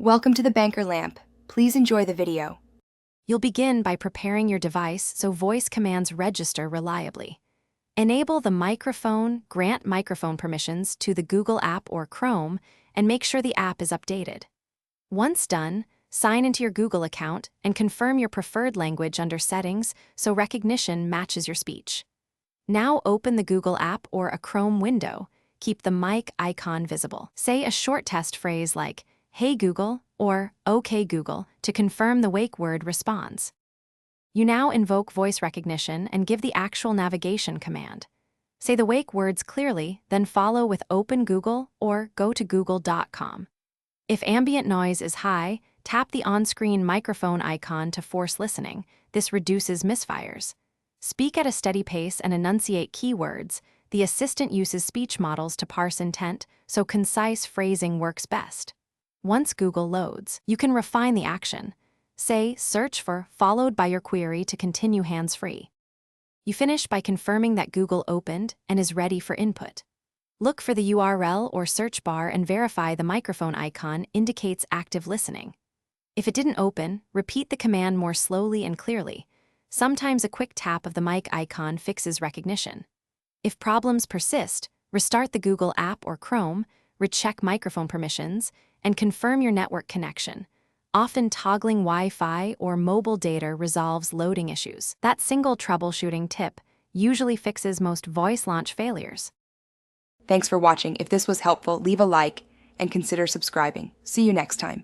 Welcome to the Banker Lamp. Please enjoy the video. You'll begin by preparing your device so voice commands register reliably. Enable the microphone, grant microphone permissions to the Google app or Chrome, and make sure the app is updated. Once done, sign into your Google account and confirm your preferred language under Settings so recognition matches your speech. Now open the Google app or a Chrome window. Keep the mic icon visible. Say a short test phrase like, "Hey Google," or "OK Google," to confirm the wake word responds. You now invoke voice recognition and give the actual navigation command. Say the wake words clearly, then follow with "Open Google" or "Go to google.com." If ambient noise is high, tap the on-screen microphone icon to force listening. This reduces misfires. Speak at a steady pace and enunciate keywords. The assistant uses speech models to parse intent, so concise phrasing works best. Once Google loads, you can refine the action. Say, "Search for," followed by your query to continue hands-free. You finish by confirming that Google opened and is ready for input. Look for the URL or search bar and verify the microphone icon indicates active listening. If it didn't open, repeat the command more slowly and clearly. Sometimes a quick tap of the mic icon fixes recognition. If problems persist, restart the Google app or Chrome, recheck microphone permissions, and confirm your network connection. Often toggling Wi-Fi or mobile data resolves loading issues. That single troubleshooting tip usually fixes most voice launch failures. Thanks for watching. If this was helpful, leave a like and consider subscribing. See you next time.